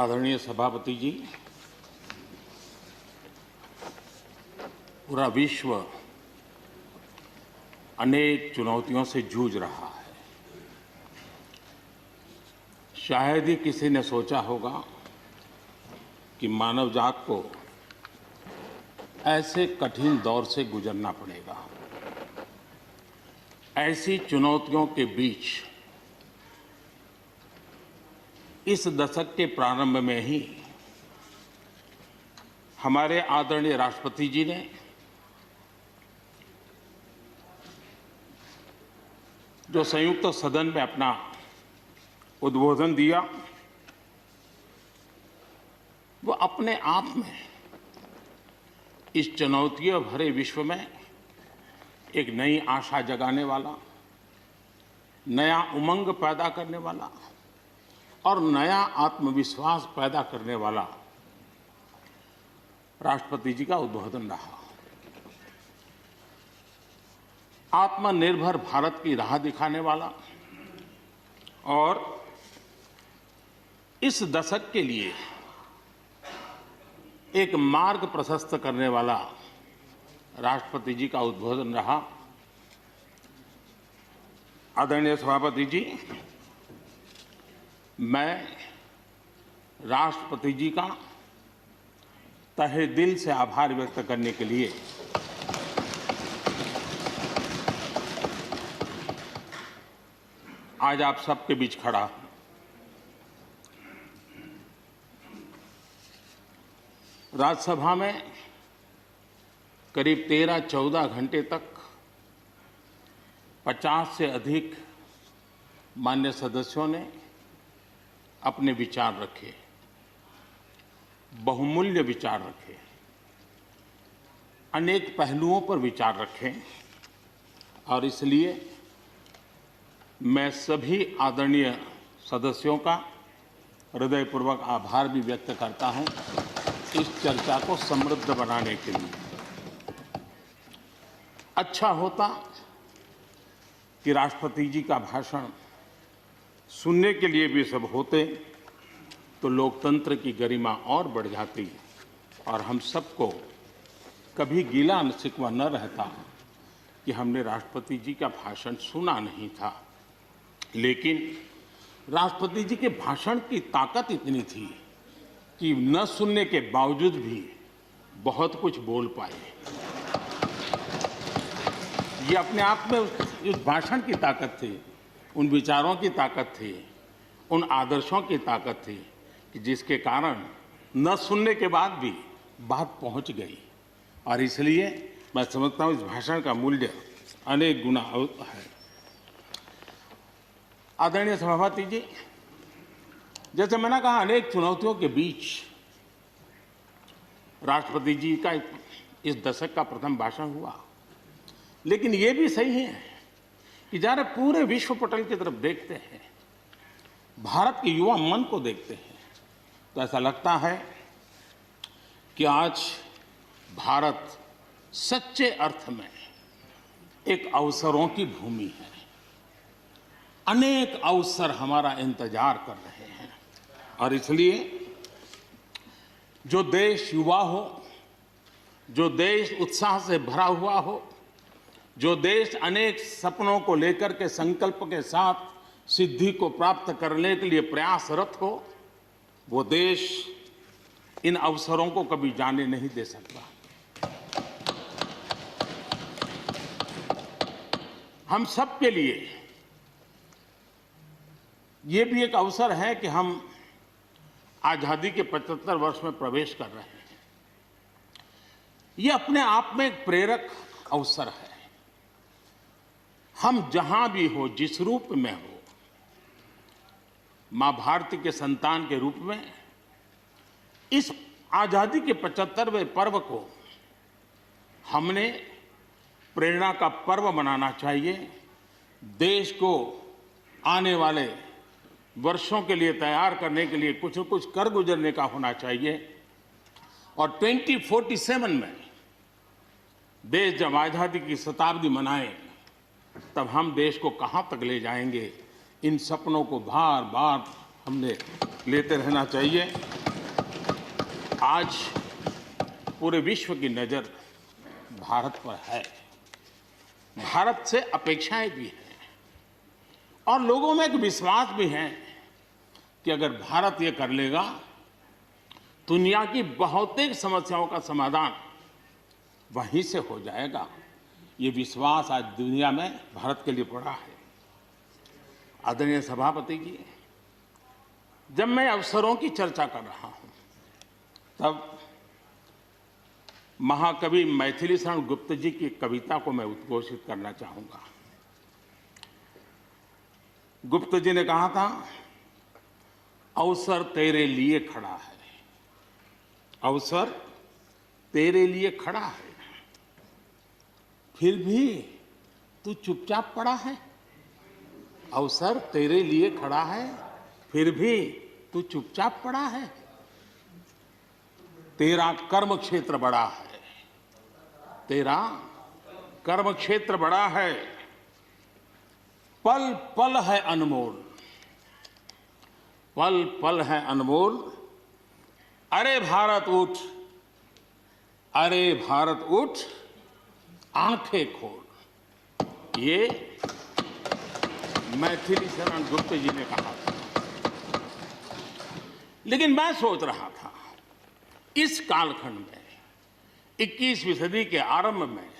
आदरणीय सभापति जी, पूरा विश्व अनेक चुनौतियों से जूझ रहा है। शायद ही किसी ने सोचा होगा कि मानव जात को ऐसे कठिन दौर से गुजरना पड़ेगा। ऐसी चुनौतियों के बीच इस दशक के प्रारंभ में ही हमारे आदरणीय राष्ट्रपति जी ने जो संयुक्त सदन में अपना उद्बोधन दिया, वो अपने आप में इस चुनौतियों भरे विश्व में एक नई आशा जगाने वाला, नया उमंग पैदा करने वाला और नया आत्मविश्वास पैदा करने वाला राष्ट्रपति जी का उद्बोधन रहा। आत्मनिर्भर भारत की राह दिखाने वाला और इस दशक के लिए एक मार्ग प्रशस्त करने वाला राष्ट्रपति जी का उद्बोधन रहा। आदरणीय सभापति जी, मैं राष्ट्रपति जी का तहे दिल से आभार व्यक्त करने के लिए आज आप सबके बीच खड़ा हूं। राज्यसभा में करीब 13-14 घंटे तक 50 से अधिक मान्य सदस्यों ने अपने विचार रखे, बहुमूल्य विचार रखे, अनेक पहलुओं पर विचार रखे और इसलिए मैं सभी आदरणीय सदस्यों का हृदयपूर्वक आभार भी व्यक्त करता हूं इस चर्चा को समृद्ध बनाने के लिए। अच्छा होता कि राष्ट्रपति जी का भाषण सुनने के लिए भी सब होते तो लोकतंत्र की गरिमा और बढ़ जाती और हम सबको कभी गिला शिकवा न रहता कि हमने राष्ट्रपति जी का भाषण सुना नहीं था। लेकिन राष्ट्रपति जी के भाषण की ताकत इतनी थी कि न सुनने के बावजूद भी बहुत कुछ बोल पाए। ये अपने आप में उस भाषण की ताकत थी, उन विचारों की ताकत थी, उन आदर्शों की ताकत थी कि जिसके कारण न सुनने के बाद भी बात पहुंच गई। और इसलिए मैं समझता हूं इस भाषण का मूल्य अनेक गुना है। आदरणीय सभापति जी, जैसे मैंने कहा, अनेक चुनौतियों के बीच राष्ट्रपति जी का इस दशक का प्रथम भाषण हुआ। लेकिन ये भी सही है कि जरा पूरे विश्व पटल की तरफ देखते हैं, भारत के युवा मन को देखते हैं, तो ऐसा लगता है कि आज भारत सच्चे अर्थ में एक अवसरों की भूमि है। अनेक अवसर हमारा इंतजार कर रहे हैं और इसलिए जो देश युवा हो, जो देश उत्साह से भरा हुआ हो, जो देश अनेक सपनों को लेकर के संकल्प के साथ सिद्धि को प्राप्त करने के लिए प्रयासरत हो, वो देश इन अवसरों को कभी जाने नहीं दे सकता। हम सब के लिए ये भी एक अवसर है कि हम आजादी के 75 वर्ष में प्रवेश कर रहे हैं। ये अपने आप में एक प्रेरक अवसर है। हम जहां भी हो, जिस रूप में हो, मां भारती के संतान के रूप में इस आजादी के 75वें पर्व को हमने प्रेरणा का पर्व बनाना चाहिए। देश को आने वाले वर्षों के लिए तैयार करने के लिए कुछ न कुछ कर गुजरने का होना चाहिए। और 2047 में देश जब आजादी की शताब्दी मनाए, तब हम देश को कहां तक ले जाएंगे, इन सपनों को बार बार हमने लेते रहना चाहिए। आज पूरे विश्व की नज़र भारत पर है। भारत से अपेक्षाएं भी हैं और लोगों में एक विश्वास भी है कि अगर भारत ये कर लेगा, दुनिया की बहुतेक समस्याओं का समाधान वहीं से हो जाएगा। ये विश्वास आज दुनिया में भारत के लिए पड़ा है। आदरणीय सभापति जी, जब मैं अवसरों की चर्चा कर रहा हूं, तब महाकवि मैथिली शरण गुप्त जी की कविता को मैं उद्घोषित करना चाहूंगा। गुप्त जी ने कहा था, अवसर तेरे लिए खड़ा है, अवसर तेरे लिए खड़ा है, फिर भी तू चुपचाप पड़ा है। अवसर तेरे लिए खड़ा है, फिर भी तू चुपचाप पड़ा है। तेरा कर्म क्षेत्र बड़ा है, तेरा कर्म क्षेत्र बड़ा है, पल पल है अनमोल, पल पल है अनमोल। अरे भारत उठ, अरे भारत उठ, आंखें खोल। ये मैथिली शरण गुप्त जी ने कहा था। लेकिन मैं सोच रहा था, इस कालखंड में 21वीं सदी के आरंभ में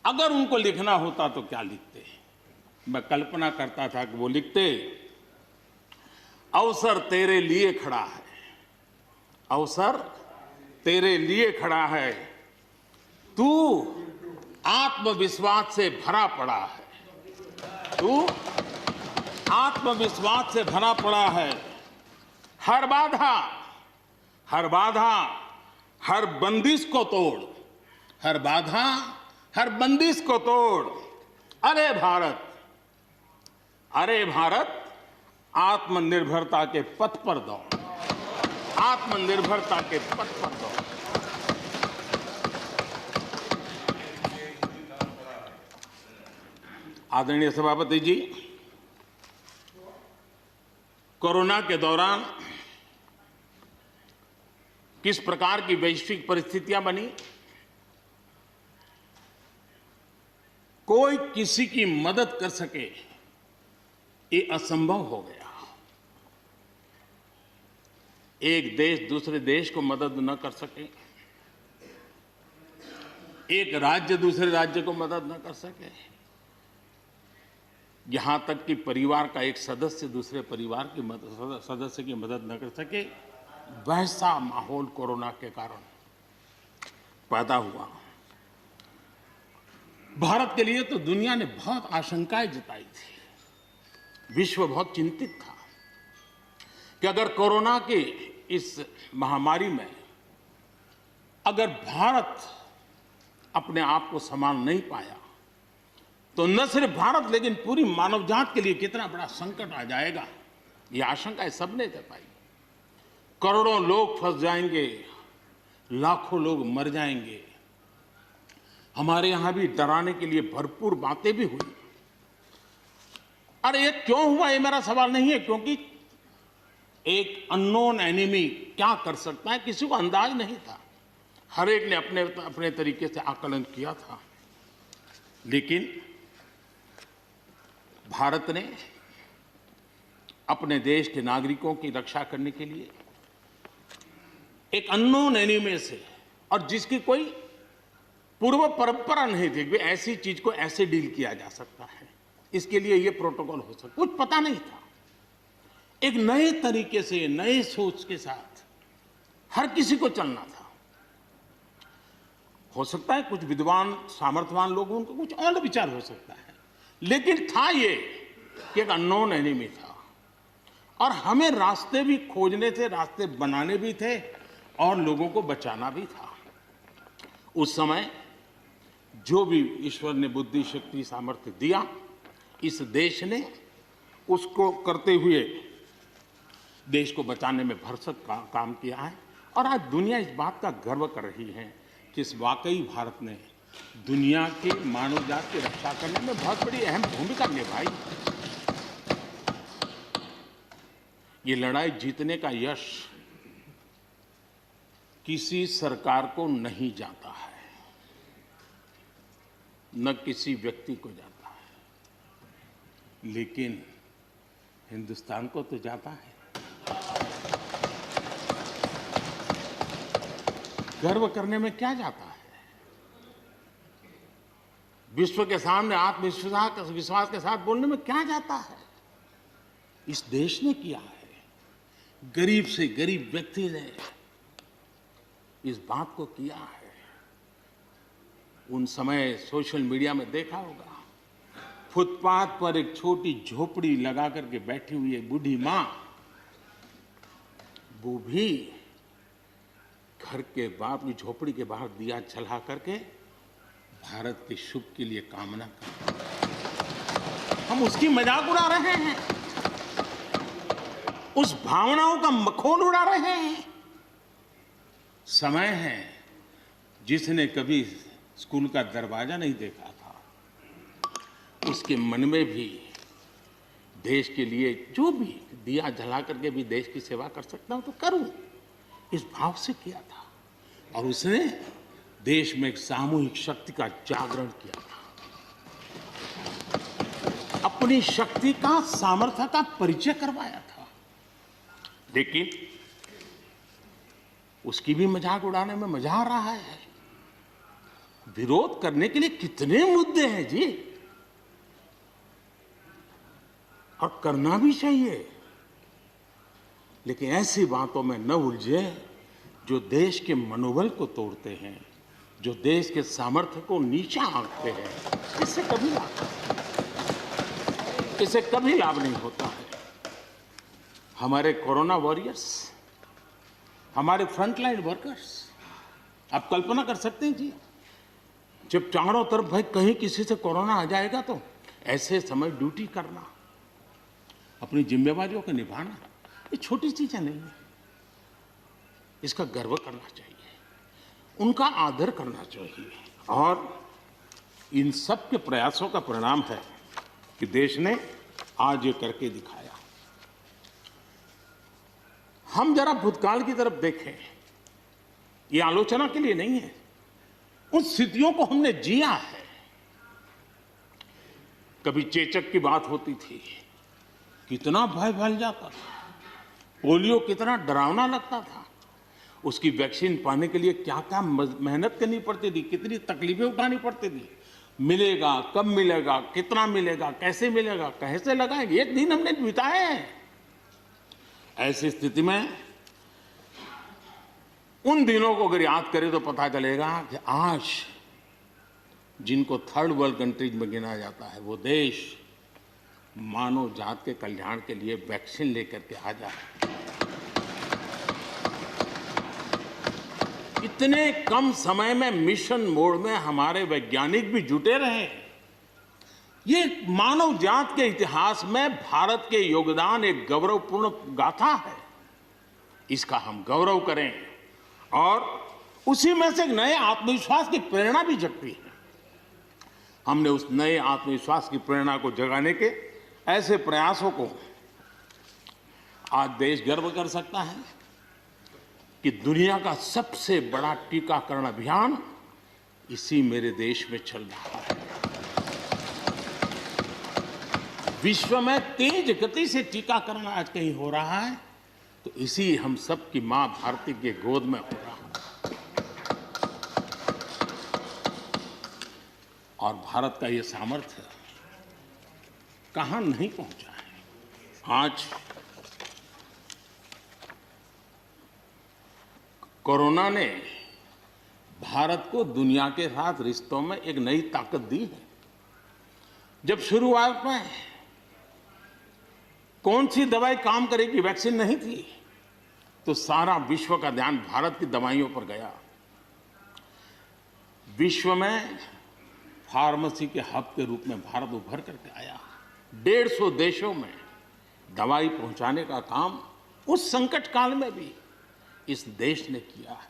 अगर उनको लिखना होता तो क्या लिखते। मैं कल्पना करता था कि वो लिखते, अवसर तेरे लिए खड़ा है, अवसर तेरे लिए खड़ा है, तू आत्मविश्वास से भरा पड़ा है, तू आत्मविश्वास से भरा पड़ा है। हर बाधा, हर बाधा, हर बंदिश को तोड़, हर बाधा, हर बंदिश को तोड़। अरे भारत, अरे भारत, आत्मनिर्भरता के पथ पर दौड़, आत्मनिर्भरता के पथ पर दौड़। आदरणीय सभापति जी, कोरोना के दौरान किस प्रकार की वैश्विक परिस्थितियां बनी, कोई किसी की मदद कर सके ये असंभव हो गया। एक देश दूसरे देश को मदद न कर सके, एक राज्य दूसरे राज्य को मदद न कर सके, यहां तक कि परिवार का एक सदस्य दूसरे परिवार की सदस्य की मदद न कर सके, वैसा माहौल कोरोना के कारण पैदा हुआ। भारत के लिए तो दुनिया ने बहुत आशंकाएं जताई थी। विश्व बहुत चिंतित था कि अगर कोरोना के इस महामारी में अगर भारत अपने आप को संभाल नहीं पाया तो न सिर्फ भारत लेकिन पूरी मानव जात के लिए कितना बड़ा संकट आ जाएगा, ये आशंकाएं सबने जताई। करोड़ों लोग फंस जाएंगे, लाखों लोग मर जाएंगे। हमारे यहां भी डराने के लिए भरपूर बातें भी हुई। अरे ये क्यों हुआ, ये मेरा सवाल नहीं है, क्योंकि एक अननोन एनिमी क्या कर सकता है किसी को अंदाज नहीं था। हर एक ने अपने अपने तरीके से आकलन किया था। लेकिन भारत ने अपने देश के नागरिकों की रक्षा करने के लिए एक अननोन एनिमी से, और जिसकी कोई पूर्व परंपरा नहीं थी कि ऐसी चीज को ऐसे डील किया जा सकता है, इसके लिए ये प्रोटोकॉल हो सकता, कुछ पता नहीं था। एक नए तरीके से, नए सोच के साथ हर किसी को चलना था। हो सकता है कुछ विद्वान सामर्थ्यवान लोगों उनको कुछ और विचार हो सकता है, लेकिन था ये कि एक अननोन एनिमी था और हमें रास्ते भी खोजने थे, रास्ते बनाने भी थे और लोगों को बचाना भी था। उस समय जो भी ईश्वर ने बुद्धि, शक्ति, सामर्थ्य दिया, इस देश ने उसको करते हुए देश को बचाने में भरसक काम किया है। और आज दुनिया इस बात का गर्व कर रही है कि इस वाकई भारत ने दुनिया की मानव जात की रक्षा करने में बहुत बड़ी अहम भूमिका निभाई। ये लड़ाई जीतने का यश किसी सरकार को नहीं जाता है, न किसी व्यक्ति को जाता है, लेकिन हिंदुस्तान को तो जाता है। गर्व करने में क्या जाता है? विश्व के सामने आत्मविश्वास के साथ बोलने में क्या जाता है? इस देश ने किया है। गरीब से गरीब व्यक्ति ने इस बात को किया है। उन समय सोशल मीडिया में देखा होगा, फुटपाथ पर एक छोटी झोपड़ी लगा करके बैठी हुई एक बूढ़ी मां, वो भी घर के बाप की झोपड़ी के बाहर दिया जला करके भारत के शुभ के लिए कामना कर, हम उसकी मजाक उड़ा रहे हैं, उस भावनाओं का मखौल उड़ा रहे हैं। समय है, जिसने कभी स्कूल का दरवाजा नहीं देखा था, उसके मन में भी देश के लिए जो भी दिया जला करके भी देश की सेवा कर सकता हूं तो करूं, इस भाव से किया था। और उसने देश में एक सामूहिक शक्ति का जागरण किया था, अपनी शक्ति का, सामर्थ्य का परिचय करवाया था। लेकिन उसकी भी मजाक उड़ाने में मजा आ रहा है। विरोध करने के लिए कितने मुद्दे हैं जी, और करना भी चाहिए, लेकिन ऐसी बातों में न उलझे जो देश के मनोबल को तोड़ते हैं, जो देश के सामर्थ्य को नीचा आंकते हैं। इससे कभी लाभ नहीं होता है। हमारे कोरोना वॉरियर्स, हमारे फ्रंटलाइन वर्कर्स, आप कल्पना कर सकते हैं जी, जब चारों तरफ भाई कहीं किसी से कोरोना आ जाएगा तो ऐसे समय ड्यूटी करना, अपनी जिम्मेवारियों को निभाना, ये छोटी चीजें नहीं है। इसका गर्व करना चाहिए, उनका आदर करना चाहिए। और इन सब के प्रयासों का परिणाम है कि देश ने आज ये करके दिखाया। हम जरा भूतकाल की तरफ देखें, ये आलोचना के लिए नहीं है, उन स्थितियों को हमने जिया है। कभी चेचक की बात होती थी, कितना भय फैल जाता था, पोलियो कितना डरावना लगता था, उसकी वैक्सीन पाने के लिए क्या क्या मेहनत करनी पड़ती थी, कितनी तकलीफें उठानी पड़ती थी। मिलेगा, कब मिलेगा, कितना मिलेगा, कैसे मिलेगा, कैसे लगाएंगे, एक दिन हमने बिताए हैं। ऐसी स्थिति में उन दिनों को अगर याद करें तो पता चलेगा कि आज जिनको थर्ड वर्ल्ड कंट्रीज में गिना जाता है, वो देश मानव जात के कल्याण के लिए वैक्सीन लेकर के आ जाए। इतने कम समय में मिशन मोड में हमारे वैज्ञानिक भी जुटे रहे। ये मानव जात के इतिहास में भारत के योगदान एक गौरवपूर्ण गाथा है। इसका हम गौरव करें और उसी में से एक नए आत्मविश्वास की प्रेरणा भी जगती है। हमने उस नए आत्मविश्वास की प्रेरणा को जगाने के ऐसे प्रयासों को आज देश गर्व कर सकता है कि दुनिया का सबसे बड़ा टीकाकरण अभियान इसी मेरे देश में चल रहा है। विश्व में तेज गति से टीकाकरण आज कहीं हो रहा है तो इसी हम सब की मां भारती के गोद में हो रहा है। और भारत का ये सामर्थ्य कहां नहीं पहुंचा है। आज कोरोना ने भारत को दुनिया के साथ रिश्तों में एक नई ताकत दी है। जब शुरुआत में कौन सी दवाई काम करेगी, वैक्सीन नहीं थी, तो सारा विश्व का ध्यान भारत की दवाइयों पर गया। विश्व में फार्मेसी के हब के रूप में भारत उभर करके आया। 150 देशों में दवाई पहुंचाने का काम उस संकट काल में भी इस देश ने किया है।